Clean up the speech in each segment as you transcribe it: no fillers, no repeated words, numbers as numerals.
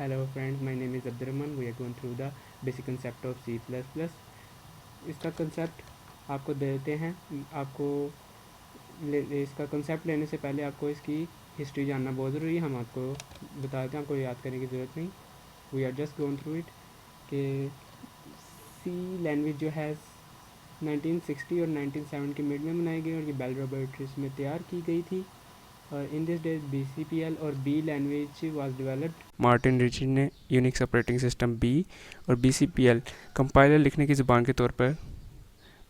Hello friends, my name is Abdurrahman. We are going through the basic concept of C++. इसका concept आपको देते हैं। आपको इसका कंसेप्ट लेने से पहले आपको इसकी हिस्ट्री जानना बहुत ज़रूरी है। हम आपको बताते हैं, आपको याद करने की ज़रूरत नहीं। We are just going through it कि सी लैंग्वेज जो है 1960 और 1970 के मिड में बनाई गई और ये बेल लैबोरेटरीज में तैयार की गई थी। और इन दिस डेज BCPL और B language was developed. Martin Ritchie ने यूनिक्स ऑपरेटिंग सिस्टम B और BCPL कंपाइलर लिखने की ज़ुबान के तौर पर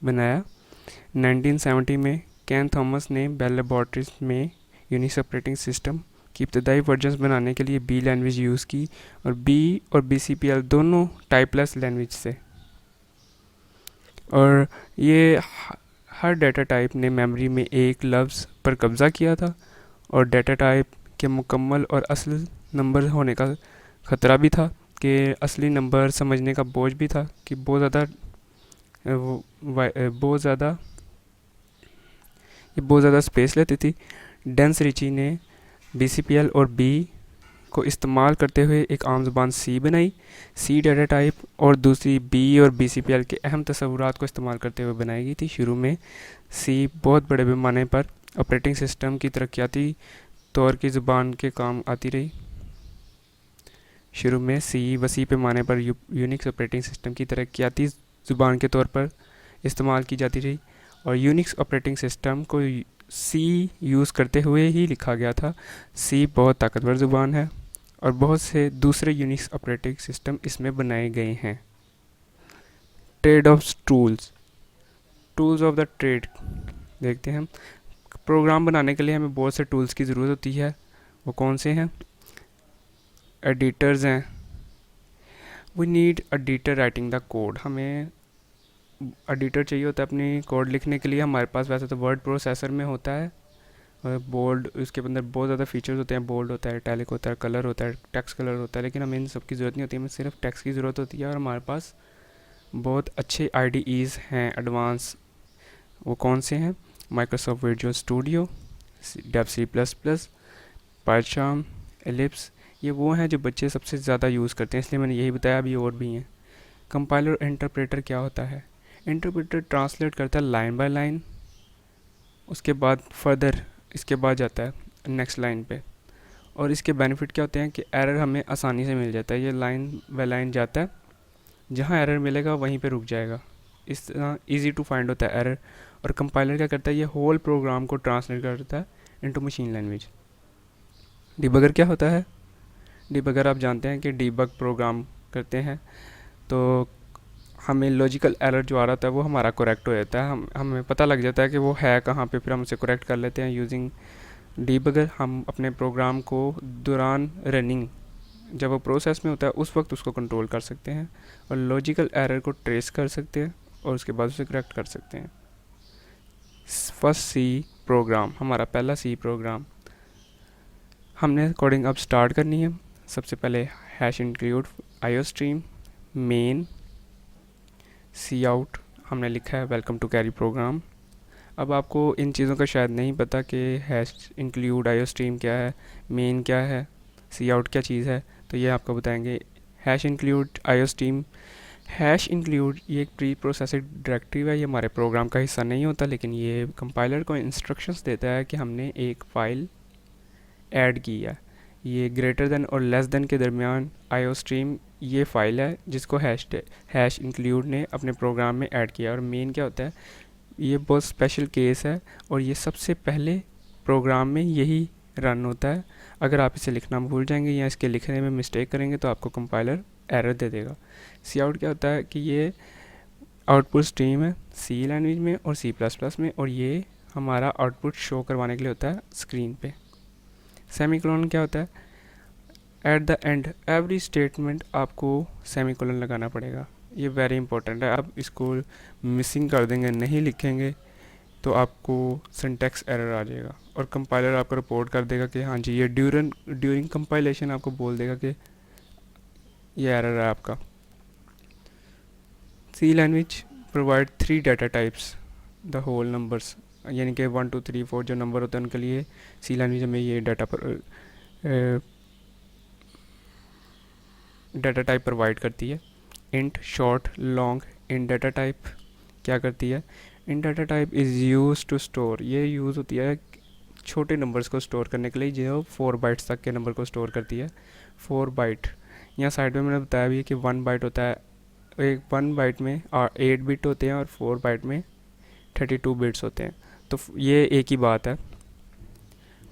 बनाया। 1970 में कैन थॉमस ने बेल लैबोरेटरीज में यूनिक्स ऑपरेटिंग सिस्टम की इब्तदाई वर्जन्स बनाने के लिए B लैंग्वेज यूज़ की और B और BCPL दोनों टाइपलेस लैंग्वेज से। और ये हर डाटा टाइप ने मेमोरी में एक लफ्ज़ पर कब्ज़ा किया था और डाटा टाइप के मुकम्मल और असल नंबर होने का ख़तरा भी था कि असली नंबर समझने का बोझ भी था कि बहुत ज़्यादा स्पेस लेती थी। डेंस रिची ने BCPL और B को इस्तेमाल करते हुए एक आम ज़ुबान C बनाई। C डाटा टाइप और दूसरी B और BCPL के अहम तस्वुरात को इस्तेमाल करते हुए बनाई गई थी। शुरू में C बहुत बड़े पैमाने पर ऑपरेटिंग सिस्टम की तरक्याती तौर की ज़ुबान के काम आती रही। शुरू में C वसी पैमाने पर यूनिक्स ऑपरेटिंग सिस्टम की तरक्याती ज़ुबान के तौर पर इस्तेमाल की जाती रही और यूनिक्स ऑपरेटिंग सिस्टम को C यूज़ करते हुए ही लिखा गया था। C बहुत ताकतवर ज़ुबान है और बहुत से दूसरे यूनिक्स ऑपरेटिंग सिस्टम इसमें बनाए गए हैं। Trade off tools of the trade देखते हैं। प्रोग्राम बनाने के लिए हमें बहुत से टूल्स की ज़रूरत होती है। वो कौन से हैं? एडिटर्स हैं। We need editor writing the code. हमें एडिटर चाहिए होता है अपनी कोड लिखने के लिए। हमारे पास वैसे तो वर्ड प्रोसेसर में होता है और बोल्ड, उसके अंदर बहुत ज़्यादा फीचर्स होते हैं। बोल्ड होता है, इटैलिक होता है, कलर होता है, टेक्स्ट कलर होता है, लेकिन हमें इन सब की ज़रूरत नहीं होती। हमें सिर्फ टेक्स्ट की ज़रूरत होती है और हमारे पास बहुत अच्छे IDEs हैं एडवांस। वो कौन से हैं? Microsoft Visual Studio, Dev C++, Python, Eclipse. ये वो हैं जो बच्चे सबसे ज़्यादा यूज़ करते हैं, इसलिए मैंने यही बताया। अभी और भी हैं। कंपाइलर और इंटरप्रेटर क्या होता है? इंटरप्रेटर ट्रांसलेट करता है लाइन बाय लाइन, उसके बाद फर्दर इसके बाद जाता है नेक्स्ट लाइन पे। और इसके बेनिफिट क्या होते हैं कि एरर हमें आसानी से मिल जाता है। ये लाइन बाय लाइन जाता है, जहाँ एरर मिलेगा वहीं पे रुक जाएगा। इस तरह इजी टू फाइंड होता है एरर। और कंपाइलर क्या करता है? ये होल प्रोग्राम को ट्रांसलेट करता है इनटू मशीन लैंग्वेज। डिबगर क्या होता है? डिबगर आप जानते हैं कि डिबग प्रोग्राम करते हैं तो हमें लॉजिकल एरर जो आ रहा था वो हमारा करेक्ट हो जाता है। हमें पता लग जाता है कि वो है कहाँ पे, फिर हम उसे करेक्ट कर लेते हैं यूजिंग डिबगर। हम अपने प्रोग्राम को दौरान रनिंग, जब वो प्रोसेस में होता है उस वक्त उसको कंट्रोल कर सकते हैं और लॉजिकल एरर को ट्रेस कर सकते हैं और उसके बाद उसे करेक्ट कर सकते हैं। फर्स्ट C प्रोग्राम, हमारा पहला C प्रोग्राम। हमने कोडिंग अब स्टार्ट करनी है। सबसे पहले hash include iostream main cout हमने लिखा है वेलकम टू कैरी प्रोग्राम। अब आपको इन चीज़ों का शायद नहीं पता कि हैश इंक्लूड आईओ स्ट्रीम क्या है, मेन क्या है, सी आउट क्या चीज़ है, तो ये आपको बताएंगे। Hash include IO stream, hash include ये एक प्री प्रोसेस्ड डायरेक्टरी है। ये हमारे प्रोग्राम का हिस्सा नहीं होता, लेकिन ये कंपाइलर को इंस्ट्रक्शंस देता है कि हमने एक फ़ाइल ऐड की है। ये ग्रेटर देन और लेस देन के दरमियान आईओ स्ट्रीम ये फ़ाइल है जिसको हैश इंक्लूड ने अपने प्रोग्राम में ऐड किया। और मेन क्या होता है? ये बहुत स्पेशल केस है और ये सबसे पहले प्रोग्राम में यही रन होता है। अगर आप इसे लिखना भूल जाएंगे या इसके लिखने में मिस्टेक करेंगे तो आपको कंपाइलर एरर दे देगा। सी आउट क्या होता है कि ये आउटपुट स्ट्रीम है C लैंग्वेज में और C++ में, और ये हमारा आउटपुट शो करवाने के लिए होता है स्क्रीन पे। सेमीकोलन क्या होता है? At the end every statement आपको सेमीकोलन लगाना पड़ेगा। ये वेरी इंपॉर्टेंट है। आप इसको मिसिंग कर देंगे, नहीं लिखेंगे तो आपको सिंटैक्स एरर आ जाएगा और कंपाइलर आपको रिपोर्ट कर देगा कि हाँ जी, ये ड्यूरिंग कंपाइलेशन आपको बोल देगा कि ये एरर है आपका। C language provide 3 data types the whole numbers, यानी कि 1 2 3 4 जो नंबर होते हैं उनके लिए C लैंग्वेज में ये डाटा पर डाटा टाइप प्रोवाइड करती है। Int, short, long. इन डाटा टाइप क्या करती है? इन data type is use to store, ये यूज़ होती है छोटे नंबर्स को स्टोर करने के लिए, जो 4 बाइट्स तक के नंबर को स्टोर करती है। 4 बाइट, यहाँ साइड में मैंने बताया भी कि 1 बाइट होता है, एक 1 बाइट में 8 बिट होते हैं और 4 बाइट में 32 बिट्स होते हैं। तो ये एक ही बात है।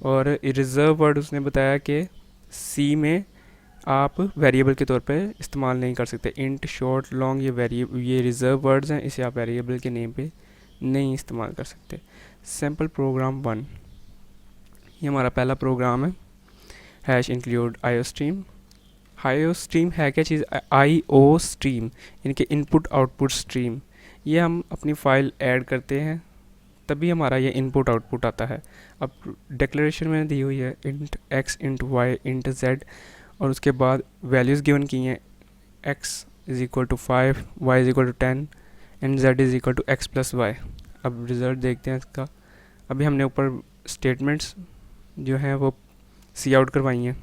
और रिज़र्व वर्ड उसने बताया कि सी में आप वेरिएबल के तौर पे इस्तेमाल नहीं कर सकते। इंट, शॉर्ट, लॉन्ग ये रिज़र्व वर्ड्स हैं, इसे आप वेरिएबल के नेम पे नहीं इस्तेमाल कर सकते। सैम्पल प्रोग्राम 1, ये हमारा पहला प्रोग्राम है। Hash include IO stream. IO stream है क्या चीज़? आईओ स्ट्रीम इनके इनपुट आउटपुट स्ट्रीम, ये हम अपनी फ़ाइल ऐड करते हैं तभी हमारा ये इनपुट आउटपुट आता है। अब डिक्लेरेशन में दी हुई है int x, int y, int z, और उसके बाद वैल्यूज़ गिवन की हैं x is equal to 5, y is equal to 10 and z is equal to x plus y. अब रिज़ल्ट देखते हैं इसका। अभी हमने ऊपर स्टेटमेंट्स जो हैं वो सी आउट करवाई हैं।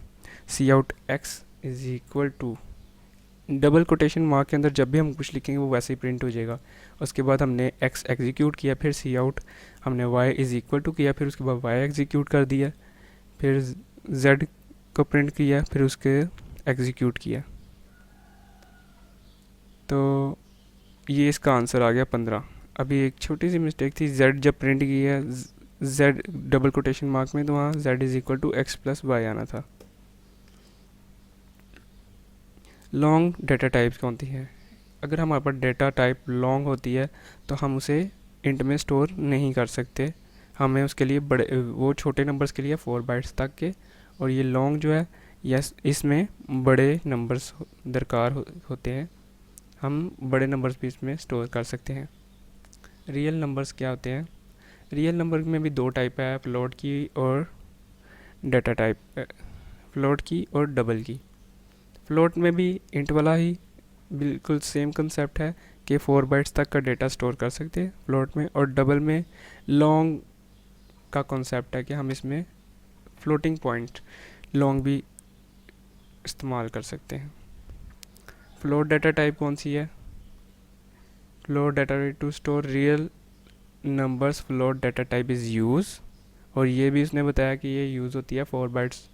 Cout x is equal to, double quotation mark के अंदर जब भी हम कुछ लिखेंगे वो वैसे ही प्रिंट हो जाएगा। उसके बाद हमने एक्स एग्जीक्यूट किया, फिर सी आउट, हमने वाई इज़ इक्वल टू किया, फिर उसके बाद वाई एग्जीक्यूट कर दिया, फिर जेड को प्रिंट किया, फिर उसके एग्जीक्यूट किया। तो ये इसका आंसर आ गया 15। अभी एक छोटी सी मिस्टेक थी, जेड जब प्रिंट किया जेड डबल कोटेशन मार्क में, तो वहाँ z is equal to x plus y आना था। लॉन्ग डाटा टाइप्स कौन सी है? अगर हमारे पास डाटा टाइप लॉन्ग होती है तो हम उसे इंट में स्टोर नहीं कर सकते, हमें उसके लिए बड़े वो छोटे नंबर्स के लिए 4 बाइट्स तक के, और ये लॉन्ग जो है यस इसमें बड़े नंबर्स दरकार होते हैं, हम बड़े नंबर्स भी इसमें स्टोर कर सकते हैं। रियल नंबर्स क्या होते हैं? रियल नंबर में भी 2 टाइप है, फ्लोट की और डाटा टाइप, फ्लोट की और डबल की। फ्लोट में भी इंट वाला ही बिल्कुल सेम कंसेप्ट है कि 4 बाइट्स तक का डेटा स्टोर कर सकते हैं फ्लोट में, और डबल में लॉन्ग का कॉन्सेप्ट है कि हम इसमें फ्लोटिंग पॉइंट लॉन्ग भी इस्तेमाल कर सकते हैं। फ्लोट डाटा टाइप कौन सी है? Float data type two store real numbers, float data type is use, और ये भी उसने बताया कि ये यूज़ होती है 4 बाइट्स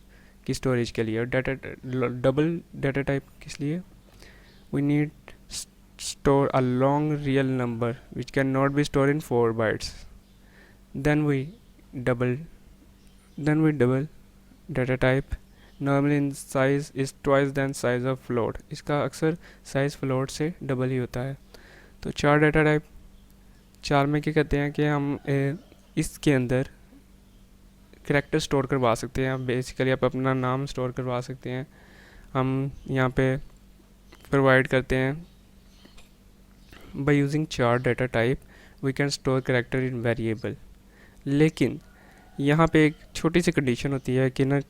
की स्टोरेज के लिए। और डाटा डबल डाटा टाइप किस लिए? We need store a long real number which cannot be stored in 4 bytes, then we double data type normally in size is twice than size of float, इसका अक्सर size float से double ही होता है। तो 4 data type, 4 में क्या कहते हैं कि हम इसके अंदर करैक्टर स्टोर करवा सकते हैं। बेसिकली आप अपना नाम स्टोर करवा सकते हैं। हम यहाँ पे प्रोवाइड करते हैं by using char data type we can store character in variable। लेकिन यहाँ पे एक छोटी सी कंडीशन होती है कि ना,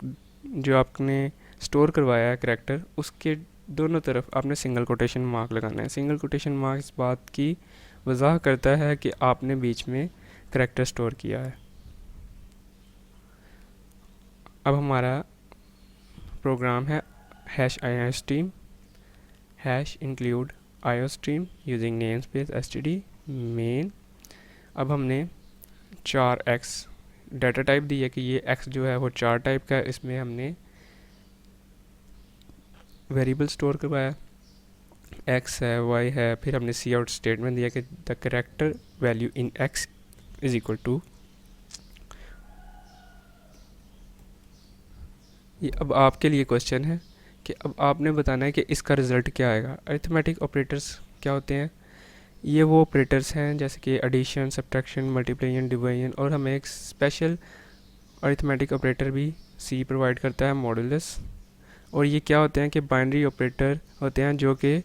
जो आपने स्टोर करवाया है करैक्टर उसके दोनों तरफ आपने सिंगल कोटेशन मार्क लगाना है। सिंगल कोटेशन मार्क इस बात की वजह करता है कि आपने बीच में करैक्टर स्टोर किया है। अब हमारा प्रोग्राम है hash IO stream, hash include IO stream using name space std main. अब हमने 4x डाटा टाइप दी है कि ये x जो है वो 4 टाइप का है, इसमें हमने वेरिएबल स्टोर करवाया, x है, y है, फिर हमने सी आउट स्टेटमेंट दिया कि the character value in x is equal to. ये अब आपके लिए क्वेश्चन है कि अब आपने बताना है कि इसका रिज़ल्ट क्या आएगा। अरिथमेटिक ऑपरेटर्स क्या होते हैं? ये वो ऑपरेटर्स हैं जैसे कि एडिशन, सब्ट्रैक्शन, मल्टीप्लिकेशन, डिवीजन, और हमें एक स्पेशल अरिथमेटिक ऑपरेटर भी सी प्रोवाइड करता है, मॉडुलस। और ये क्या होते हैं कि बाइनरी ऑपरेटर होते हैं जो कि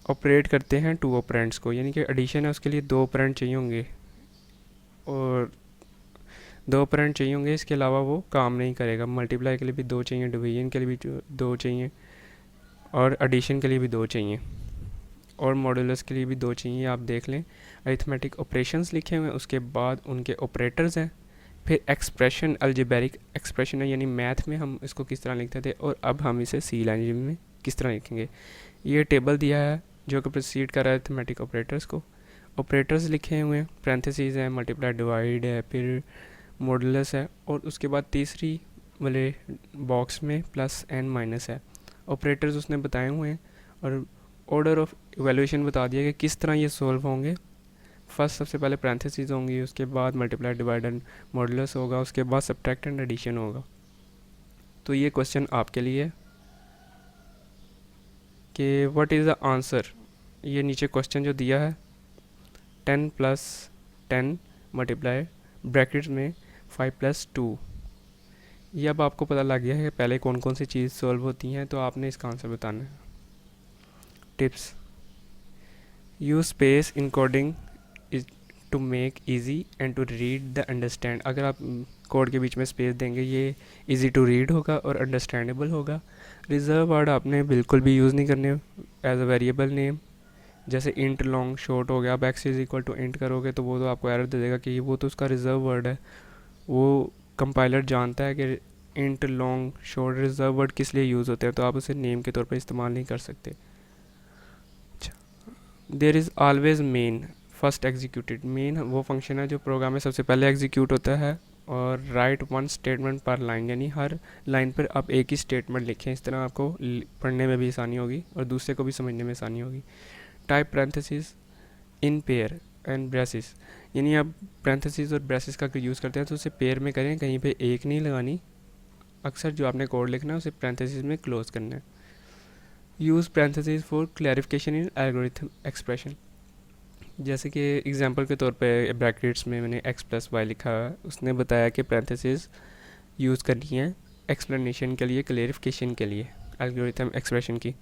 ऑपरेट करते हैं 2 ऑपरेंड्स को, यानी कि एडिशन है उसके लिए 2 ऑपरेंड चाहिए होंगे और 2 ऑपरेंड चाहिए होंगे, इसके अलावा वो काम नहीं करेगा। मल्टीप्लाई के लिए भी 2 चाहिए, डिवीजन के लिए भी 2 चाहिए, और एडिशन के लिए भी 2 चाहिए, और मॉडुलस के लिए भी 2 चाहिए। आप देख लें अरिथमेटिक ऑपरेशंस लिखे हुए हैं, उसके बाद उनके ऑपरेटर्स हैं, फिर एक्सप्रेशन अलजेब्रिक एक्सप्रेशन है, यानी मैथ में हम इसको किस तरह लिखते थे, और अब हम इसे सी लैंग्वेज में किस तरह लिखेंगे। ये टेबल दिया है जो कि प्रोसीड कर रहा है अरिथमेटिक ऑपरेटर्स को। ऑपरेटर्स लिखे हुए हैं, पैरेंथेसिस है, मल्टीप्लाई डिवाइड है, फिर मॉडुलस है, और उसके बाद तीसरी वाले बॉक्स में प्लस एंड माइनस है। ऑपरेटर्स उसने बताए हुए हैं और ऑर्डर ऑफ इवैल्यूएशन बता दिया कि किस तरह ये सॉल्व होंगे। फर्स्ट सबसे पहले पैरेंथेसिस होंगी, उसके बाद मल्टीप्लाई डिवाइड एंड मॉडुलस होगा, उसके बाद सब्ट्रैक्ट एंड एडिशन होगा। तो ये क्वेश्चन आपके लिए कि व्हाट इज़ द आंसर। ये नीचे क्वेश्चन जो दिया है 10 प्लस 10 मल्टीप्लाई ब्रैकेट्स में 5 प्लस 2। ये अब आपको पता लग गया है कि पहले कौन कौन सी चीज़ सॉल्व होती हैं, तो आपने इसका आंसर बताना है। Tips: use space in coding is to make easy and to read the understand. अगर आप कोड के बीच में स्पेस देंगे ये इजी टू रीड होगा और अंडरस्टैंडेबल होगा। रिजर्व वर्ड आपने बिल्कुल भी यूज़ नहीं करने एज अ वेरिएबल नेम, जैसे इंट लॉन्ग शॉर्ट हो गया, आप x is equal to int करोगे तो वो तो आपको एरर दे देगा कि वो तो उसका रिजर्व वर्ड है। वो कंपाइलर जानता है कि int long short reserve word किस लिए यूज़ होते हैं, तो आप उसे नेम के तौर पर इस्तेमाल नहीं कर सकते। There is always main first executed. Main वो फंक्शन है जो प्रोग्राम में सबसे पहले एग्जीक्यूट होता है, और राइट वन स्टेटमेंट पर लाइन, यानी हर लाइन पर आप एक ही स्टेटमेंट लिखें। इस तरह आपको पढ़ने में भी आसानी होगी और दूसरे को भी समझने में आसानी होगी। Type parenthesis in pair and braces, यानी आप पैरेंथेसिस और ब्रेसिस का यूज़ करते हैं तो उसे पेयर में करें, कहीं पे एक नहीं लगानी। अक्सर जो आपने कोड लिखना है उसे पैरेंथेसिस में क्लोज करना है। Use parenthesis for clarification in algorithm expression, जैसे कि एग्जांपल के तौर पे ब्रैकेट्स में मैंने x प्लस वाई लिखा है, उसने बताया कि पैरेंथेसिस यूज़ करनी है एक्सप्लेनेशन के लिए, क्लैरिफिकेशन के लिए एल्गोरिथम एक्सप्रेशन की।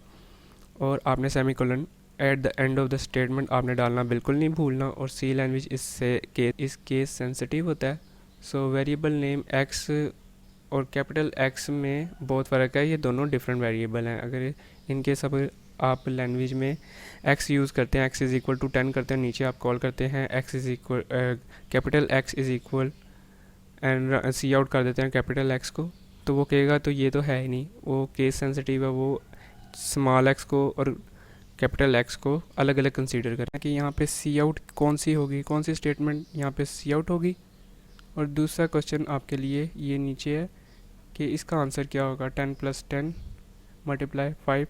और आपने semicolon at the end of the statement आपने डालना बिल्कुल नहीं भूलना। और सी लैंग्वेज इस केस सेंसिटिव होता है। सो वेरिएबल नेम x और कैपिटल X में बहुत फ़र्क है, ये दोनों डिफरेंट वेरिएबल हैं। अगर इनके सब आप लैंग्वेज में x यूज़ करते हैं, x इज़ इक्वल टू 10 करते हैं, नीचे आप कॉल करते हैं x is equal capital X is equal and cout कर देते हैं कैपिटल X को, तो वो कहेगा तो ये तो है ही नहीं, वो केस सेंसिटिव है, वो स्मॉल x को और कैपिटल X को अलग अलग कंसीडर करें कि यहाँ पे सी आउट कौन सी होगी, कौन सी स्टेटमेंट यहाँ पे सी आउट होगी। और दूसरा क्वेश्चन आपके लिए ये नीचे है कि इसका आंसर क्या होगा। 10 प्लस 10 मल्टीप्लाई 5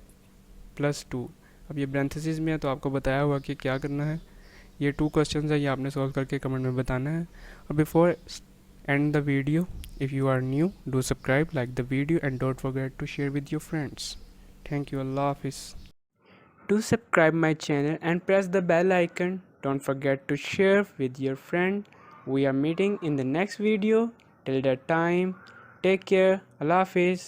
प्लस 2। अब ये ब्रैंथेसिस में है तो आपको बताया हुआ कि क्या करना है। ये 2 क्वेश्चन है, ये आपने सॉल्व करके कमेंट में बताना है। और before end the video, if you are new do subscribe, like the video and don't forget to share with your friends. Thank you, अल्लाह हाफिज़। Do subscribe my channel and press the bell icon. Don't forget to share with your friend. We are meeting in the next video. Till that time, take care. Allah Hafiz.